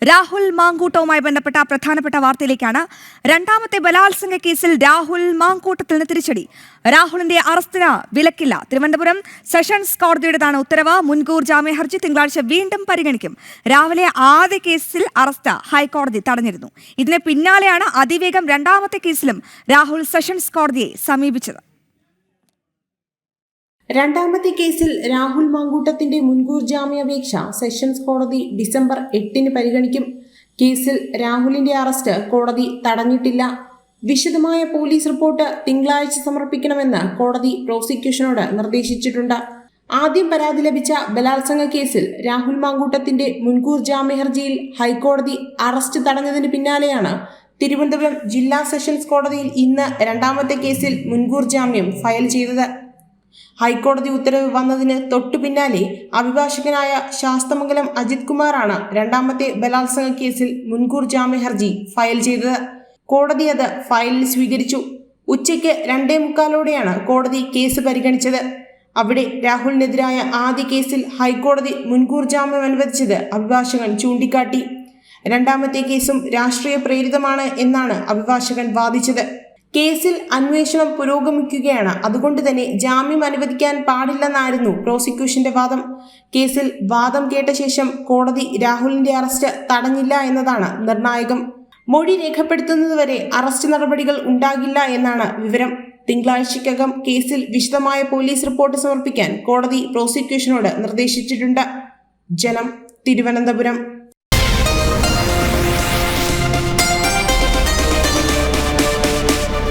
രാഹുൽ മാങ്കൂട്ടവുമായി ബന്ധപ്പെട്ട പ്രധാനപ്പെട്ട വാർത്തയിലേക്കാണ്. രണ്ടാമത്തെ ബലാത്സംഗ കേസിൽ രാഹുൽ മാങ്കൂട്ടത്തിൽ നിന്ന് തിരിച്ചടി. രാഹുലിന്റെ അറസ്റ്റിന് വിലക്കില്ല. തിരുവനന്തപുരം സെഷൻസ് കോടതിയുടേതാണ് ഉത്തരവ്. മുൻകൂർ ജാമ്യ ഹർജി തിങ്കളാഴ്ച വീണ്ടും പരിഗണിക്കും. രാവിലെ ആദ്യ കേസിൽ അറസ്റ്റ് ഹൈക്കോടതി തടഞ്ഞിരുന്നു. ഇതിന് പിന്നാലെയാണ് അതിവേഗം രണ്ടാമത്തെ കേസിലും രാഹുൽ സെഷൻസ് കോടതിയെ സമീപിച്ചത്. രണ്ടാമത്തെ കേസിൽ രാഹുൽ മാങ്കൂട്ടത്തിന്റെ മുൻകൂർ ജാമ്യാപേക്ഷ സെഷൻസ് കോടതി ഡിസംബർ 8 പരിഗണിക്കും. കേസിൽ രാഹുലിന്റെ അറസ്റ്റ് കോടതി തടഞ്ഞിട്ടില്ല. വിശദമായ പോലീസ് റിപ്പോർട്ട് തിങ്കളാഴ്ച സമർപ്പിക്കണമെന്ന് കോടതി പ്രോസിക്യൂഷനോട് നിർദ്ദേശിച്ചിട്ടുണ്ട്. ആദ്യം പരാതി ലഭിച്ച ബലാത്സംഗ കേസിൽ രാഹുൽ മാങ്കൂട്ടത്തിന്റെ മുൻകൂർ ജാമ്യ ഹർജിയിൽ ഹൈക്കോടതി അറസ്റ്റ് തടഞ്ഞതിന് പിന്നാലെയാണ് തിരുവനന്തപുരം ജില്ലാ സെഷൻസ് കോടതിയിൽ ഇന്ന് രണ്ടാമത്തെ കേസിൽ മുൻകൂർ ജാമ്യം ഫയൽ ചെയ്തത്. ഹൈക്കോടതി ഉത്തരവ് വന്നതിന് തൊട്ടു പിന്നാലെ അഭിഭാഷകനായ ശാസ്തമംഗലം അജിത് കുമാറാണ് രണ്ടാമത്തെ ബലാത്സംഗ കേസിൽ മുൻകൂർ ജാമ്യ ഹർജി ഫയൽ ചെയ്തത്. കോടതി അത് ഫയലിൽ സ്വീകരിച്ചു. ഉച്ചയ്ക്ക് 2:45 കോടതി കേസ് പരിഗണിച്ചത്. അവിടെ രാഹുലിനെതിരായ ആദ്യ കേസിൽ ഹൈക്കോടതി മുൻകൂർ ജാമ്യം അനുവദിച്ചത് അഭിഭാഷകൻ ചൂണ്ടിക്കാട്ടി. രണ്ടാമത്തെ കേസും രാഷ്ട്രീയ പ്രേരിതമാണ് എന്നാണ് അഭിഭാഷകൻ വാദിച്ചത്. കേസിൽ അന്വേഷണം പുരോഗമിക്കുകയാണ്, അതുകൊണ്ട് തന്നെ ജാമ്യം അനുവദിക്കാൻ പാടില്ലെന്നായിരുന്നു പ്രോസിക്യൂഷന്റെ വാദം. കേസിൽ വാദം കേട്ട ശേഷം കോടതി രാഹുലിന്റെ അറസ്റ്റ് തടഞ്ഞില്ല എന്നതാണ് നിർണായകം. മൊഴി രേഖപ്പെടുത്തുന്നതുവരെ അറസ്റ്റ് നടപടികൾ ഉണ്ടാകില്ല എന്നാണ് വിവരം. തിങ്കളാഴ്ചയ്ക്കകം കേസിൽ വിശദമായ പോലീസ് റിപ്പോർട്ട് സമർപ്പിക്കാൻ കോടതി പ്രോസിക്യൂഷനോട് നിർദ്ദേശിച്ചിട്ടുണ്ട്. ജനം, തിരുവനന്തപുരം.